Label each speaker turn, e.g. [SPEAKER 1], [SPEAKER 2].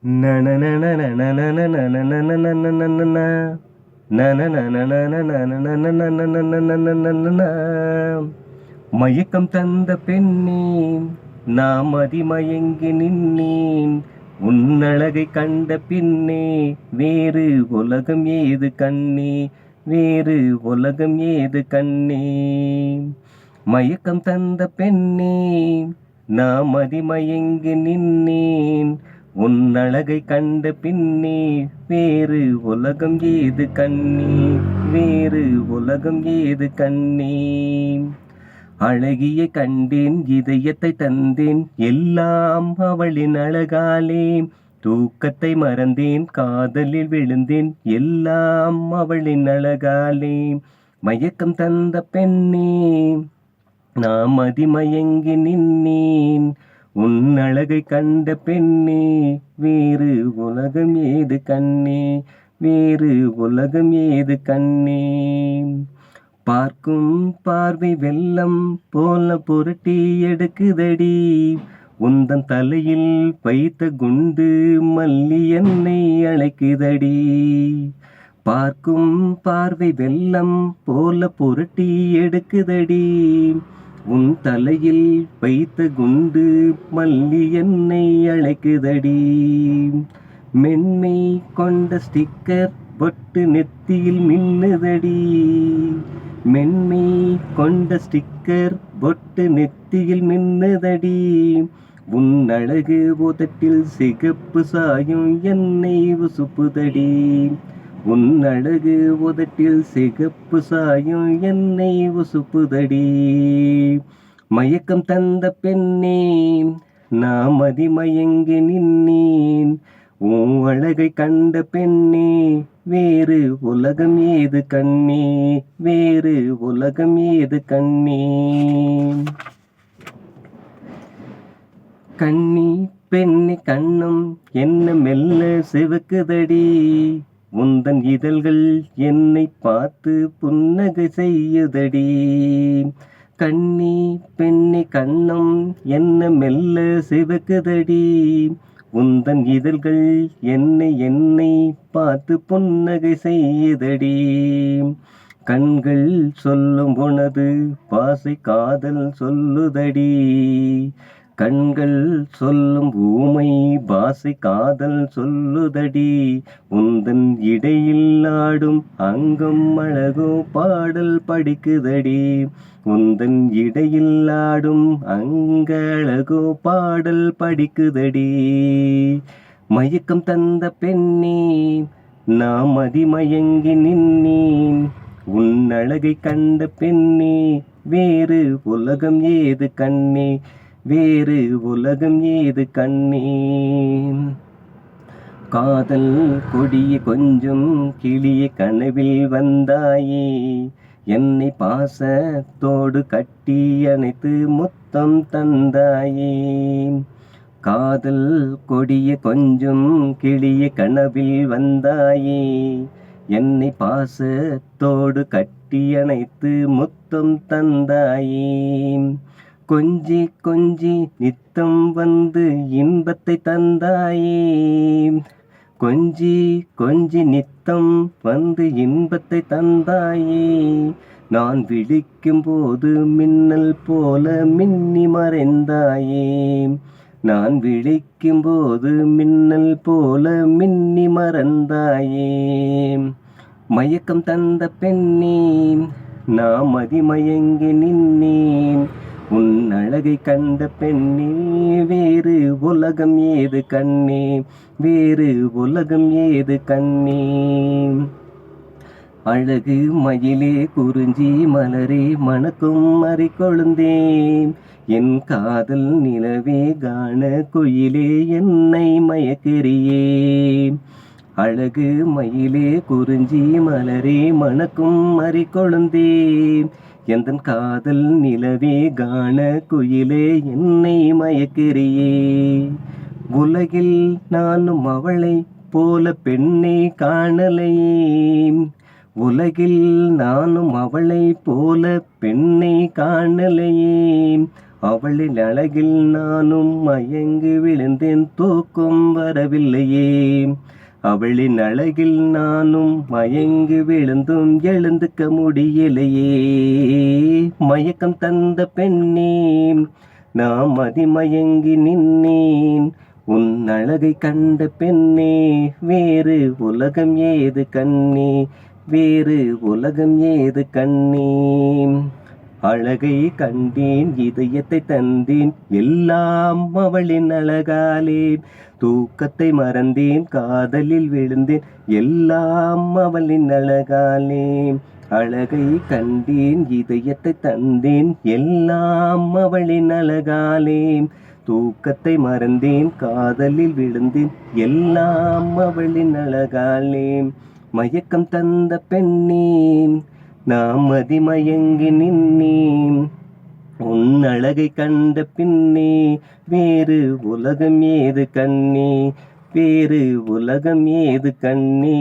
[SPEAKER 1] மயக்கம் தந்த பெண்ணே, நாம் அதிமயங்கி நின்னேன். உன்னழகை கண்ட பின்னே வேறு உலகம் ஏது கண்ணே, வேறு உலகம் ஏது கண்ணே. மயக்கம் தந்த பெண்ணே, நாம் அதிமயங்கி நின்னேன். உன்னழகை கண்ட பின்னே வேறு உலகம் ஏது கண்ணே, வேறு உலகம் ஏது கண்ணே. அழகிய கண்டேன், இதயத்தை தந்தேன், எல்லாம் அவளின் அழகாலே. தூக்கத்தை மறந்தேன், காதலில் விழுந்தேன், எல்லாம் அவளின் அழகாலே. மயக்கம் தந்த பெண்ணே, நாம் அதிமயங்கி நின்னேன். உன் அழகை கண்ட பெண்ணே வேறு உலகம் ஏது கண்ணே, வேறு உலகம் ஏது கண்ணே. பார்க்கும் பார்வை வெள்ளம் போல புரட்டி எடுக்குதடி, உந்தன் தலையில் வைத்த குண்டு மல்லி என்னை அழைக்குதடி. பார்க்கும் பார்வை வெள்ளம் போல புரட்டி எடுக்குதடி, உன் தலையில் வைத்த குண்டு மல்லி என்னை அழைக்குதடி. மென்மை கொண்ட ஸ்டிக்கர் பொட்டு நெத்தியில் மின்னுதடி, மென்மை கொண்ட ஸ்டிக்கர் பொட்டு நெத்தியில் மின்னுதடி. உன் அழகு உதட்டில் சிகப்பு சாயும் என்னை உசுப்புதடி, உன் அழகு உதட்டில் சிகப்பு சாயும் என்னை உசுப்புதடி. மயக்கம் தந்த பெண்ணே, நாம் அதிமயங்கி நின்னேன். உன் அழகை கண்ட பெண்ணே வேறு உலகம் ஏது கண்ணே, வேறு உலகம் ஏது கண்ணே. கண்ணி பெண்ணி கண்ணம் என்ன மெல்ல சிவக்குதடி, உந்தன் இதழ்கள் என்னை பார்த்து புன்னகை செய்யுதடி. கண்ணி பெண்ணி கண்ணம் என்ன மெல்ல சிவக்குதடி, உந்தன் இதழ்கள் என்னை பார்த்து புன்னகை செய்யுதடி. கண்கள் சொல்லும் உனது பாசை காதல் சொல்லுதடி, கண்கள் சொல்லும் ஊமை பாசை காதல் சொல்லுதடி. உந்தன் இடையில் ஆடும் அங்கம் அழகோ பாடல் படிக்குதடி, உந்தன் இடையில் ஆடும் அங்க அழகோ பாடல் படிக்குதடி. மயக்கம் தந்த பெண்ணே, நாம் அதிமயங்கி நின்னேன். உன் அழகை கண்ட பெண்ணே வேறு உலகம் ஏது கண்ணே, வேறு உலகம் ஏது கண்ணே. காதல் கொடிய கொஞ்சம் கிளிய கனவில் வந்தாயே, என்னை பாசத்தோடு கட்டி அணைத்து முத்தம் தந்தாயே. காதல் கொடிய கொஞ்சம் கிளிய கனவில் வந்தாயே, என்னை பாசத்தோடு கட்டி அணைத்து முத்தம் தந்தாயே. கொஞ்சி கொஞ்சி நித்தம் வந்து இன்பத்தை தந்தாயே, கொஞ்சி கொஞ்சி நித்தம் வந்து இன்பத்தை தந்தாயே. நான் விழிக்கும் போது மின்னல் போல மின்னி மறைந்தாயே, நான் விழிக்கும் போது மின்னல் போல மின்னி மறந்தாயே. மயக்கம் தந்த பெண்ணே, நாம் அதிமயங்கி நின்னேன். உன் அழகை கண்ட பெண்ணே வேறு உலகம் ஏது கண்ணே, வேறு உலகம் ஏது கண்ணே. அழகு மயிலே குறிஞ்சி மலரே மணக்கும் மறி கொழுந்தேன், என் காதல் நிலவே காண குயிலே என்னை மயக்கிறியே. அழகு மயிலே குறிஞ்சி மலரே மணக்கும் மறி கொழுந்தேன், எந்தன் காதல் நிலவே காண குயிலே என்னை மயக்கிறியே. உலகில் நானும் அவளை போல பெண்ணை காணலையே, உலகில் நானும் அவளை போல பெண்ணை காணலையே. அவளின் அழகில் நானும் மயங்கி விழுந்தேன், தூக்கம் வரவில்லையே. அவளின் அழகில் நானும் மயங்கி விழுந்தும் எழுந்துக்க முடியலையே. மயக்கம் தந்த பெண்ணே, நான் மதிமயங்கி நின்னேன். உன் அழகை கண்ட பெண்ணே, வேறு உலகம் ஏது கண்ணே, வேறு உலகம் ஏது கண்ணே. அழகை கண்டேன், இதயத்தை தந்தேன், எல்லாம் அவளின் அழகாலே. தூக்கத்தை மறந்தேன், காதலில் விழுந்தேன், எல்லாம் அவளின் அழகாலே. அழகை கண்டேன், இதயத்தை தந்தேன், எல்லாம் அவளின் அழகாலே. தூக்கத்தை மறந்தேன், காதலில் விழுந்தேன், எல்லாம் அவளின் அழகாலே. மயக்கம் தந்த பெண்ணே, நாம் மதிமயங்கி நின்னேன். உன் அழகை கண்ட பின்னே, வேறு உலகம் ஏது கண்ணே, வேறு உலகம் ஏது கண்ணே.